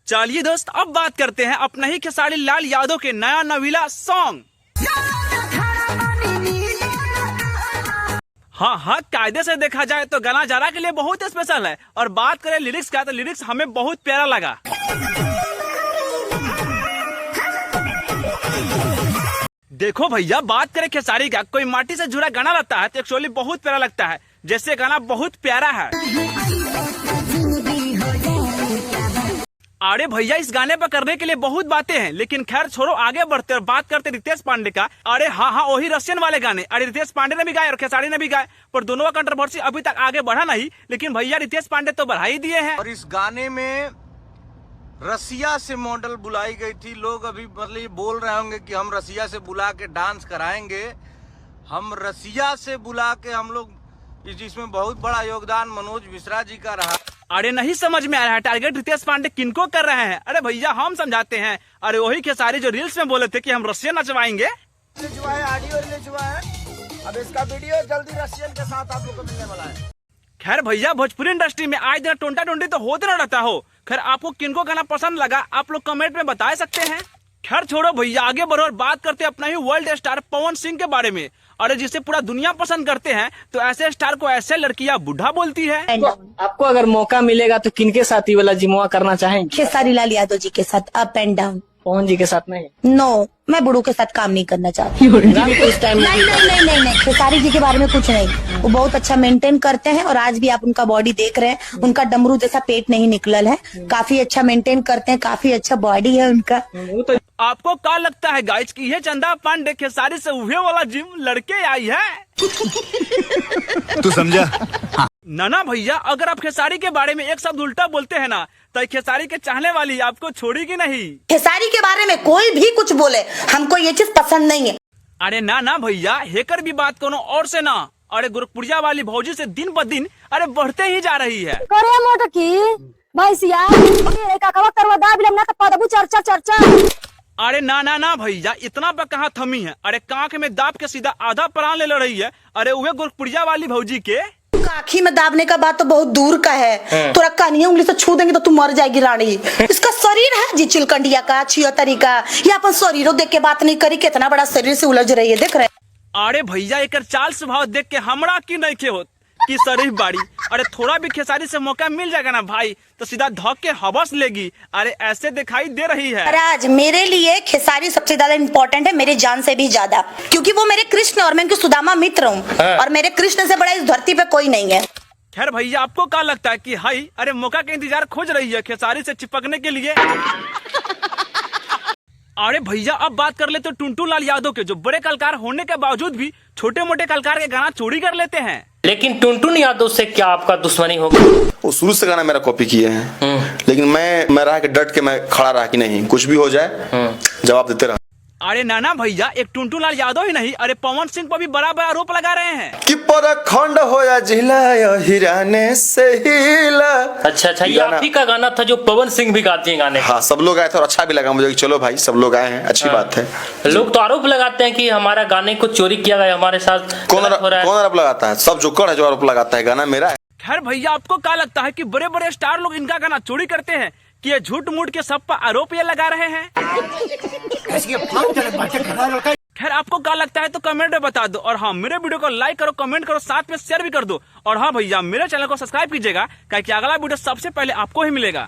चलिए दोस्त, अब बात करते हैं अपना ही खेसारी लाल यादव के नया नवीला सॉन्ग। हाँ, कायदे से देखा जाए तो गाना जरा के लिए बहुत स्पेशल है। और बात करें लिरिक्स का तो लिरिक्स हमें बहुत प्यारा लगा। देखो भैया, बात करें खेसारी का, कोई माटी से जुड़ा गाना लगता है तो एक्चुअली बहुत प्यारा लगता है। जैसे गाना बहुत प्यारा है। अरे भैया, इस गाने पर करने के लिए बहुत बातें हैं, लेकिन खैर छोड़ो, आगे बढ़ते और बात करते रितेश पांडे का। अरे हाँ, वही रशियन वाले गाने। अरे रितेश पांडे ने भी गाए और खेसारी ने भी गाए, पर दोनों का कंट्रोवर्सी अभी तक आगे बढ़ा नहीं। लेकिन भैया रितेश पांडे तो बढ़ा ही दिए हैं। और इस गाने में रसिया से मॉडल बुलाई गई थी। लोग अभी मतलब बोल रहे होंगे कि हम रसिया से बुला के डांस कराएंगे। हम रसिया से बुला के हम लोग, इसमें बहुत बड़ा योगदान मनोज मिश्रा जी का रहा। अरे नहीं समझ में आ रहा है टारगेट रितेश पांडे किनको कर रहे हैं। अरे भैया हम समझाते हैं। अरे वही खेसारी जो रील्स में बोले थे कि हम रशियन नचवाएंगे। ऑडियो रिलीज हुआ है, अब इसका वीडियो जल्दी रशियन के साथ आप लोग को मिलने वाला है। खैर भैया, भोजपुरी इंडस्ट्री में आज दिन टोंटा टोंटी तो होते न रहता हो। खैर आपको किनको गाना पसंद लगा आप लोग कमेंट में बता सकते हैं। खैर छोड़ो भैया, आगे बढ़ो और बात करते हैं अपना ही वर्ल्ड स्टार पवन सिंह के बारे में। अरे जिसे पूरा दुनिया पसंद करते हैं, तो ऐसे स्टार को ऐसे लड़कियां बुढ़ा बोलती है। आपको अगर मौका मिलेगा तो किनके साथ ये वाला जिमवा करना चाहेंगे? खेसारी लाल यादव जी के साथ अप एंड डाउन। पवन जी के साथ नहीं? नो, मैं बुढ़ू के साथ काम नहीं करना चाहती। नहीं, खेसारी जी के बारे में कुछ नहीं। वो बहुत अच्छा मेंटेन करते हैं और आज भी आप उनका बॉडी देख रहे हैं, उनका डमरू जैसा पेट नहीं निकलल है। काफी अच्छा मेंटेन करते हैं, काफी अच्छा बॉडी है उनका। आपको क्या लगता है गाइस कि ये चंदा पांडे खेसारी से उहे वाला जिम लड़के आई है? तू समझा? ना भैया, अगर आप खेसारी के बारे में एक शब्द उल्टा बोलते हैं ना, तो खेसारी के चाहने वाली आपको छोड़ेगी नहीं। खेसारी के बारे में कोई भी कुछ बोले, हमको ये चीज पसंद नहीं है। अरे ना भैया, हेकर भी बात करो और से ना। अरे गोरखपुरिया वाली भौजी से दिन ब दिन अरे बढ़ते ही जा रही है। करे मोट की भैंसिया चर्चा। अरे ना भैया, इतना पर कहाँ थमी है। अरे कांख में दाब के सीधा आधा प्राण ले रही है। अरे वह गोरखपुरिया वाली भौजी के काखी में दाबने का बात तो बहुत दूर का है। थोड़ा कानिया उंगली से छू देंगे तो तू मर जाएगी रानी। इसका शरीर है जी चिलकंडिया का, छियतरी का। ये अपन शरीरों देख के बात नहीं करी, कितना बड़ा शरीर से उलझ रही है, देख रहे। अरे भैया, एक चाल स्वभाव देख के हमरा की नहीं के होत कि शरीफ बाड़ी। अरे थोड़ा भी खेसारी से मौका मिल जाएगा ना भाई, तो सीधा धक के हवस लेगी। अरे ऐसे दिखाई दे रही है। राज, मेरे लिए खेसारी सबसे ज्यादा इम्पोर्टेंट है, मेरी जान से भी ज्यादा, क्योंकि वो मेरे कृष्ण और मैं उनकी सुदामा मित्र हूँ। और मेरे कृष्ण से बड़ा इस धरती पे कोई नहीं है। खैर भैया, आपको क्या लगता है कि हाई अरे मौका का इंतजार खोज रही है खेसारी से चिपकने के लिए? अरे भैया, अब बात कर ले तो टुनटुन लाल यादव के, जो बड़े कलाकार होने के बावजूद भी छोटे मोटे कलाकार के गाना चोरी कर लेते हैं। लेकिन टुनटुन यादव से क्या आपका दुश्मनी होगी? वो शुरू से गाना मेरा कॉपी किए हैं, लेकिन मैं रहा कि डट के मैं खड़ा रहा कि नहीं, कुछ भी हो जाए जवाब देते रहा। अरे ना भैया, एक टुनटुन लाल यादव ही नहीं, अरे पवन सिंह पर भी बड़ा आरोप लगा रहे हैं कि परखंड होया जिला हिराने से हिला। अच्छा, ये आप ही का गाना था जो पवन सिंह भी गाती हैं गाने? हाँ, सब लोग आए थे और अच्छा भी लगा मुझे कि चलो भाई सब लोग आए हैं, अच्छी बात है। लोग तो आरोप लगाते हैं कि हमारा गाने को चोरी किया गया, हमारे साथ कौन आरोप लगाता है? सब जोकर है जो आरोप लगाता है, गाना मेरा है। खैर भैया, आपको क्या लगता है कि बड़े बड़े स्टार लोग इनका गाना चोरी करते हैं कि ये झूठ मूठ के सब पर आरोप ये लगा रहे हैं? खैर आपको क्या लगता है तो कमेंट में बता दो। और हाँ, मेरे वीडियो को लाइक करो, कमेंट करो, साथ में शेयर भी कर दो। और हाँ भैया, मेरे चैनल को सब्सक्राइब कीजिएगा, क्योंकि अगला वीडियो सबसे पहले आपको ही मिलेगा।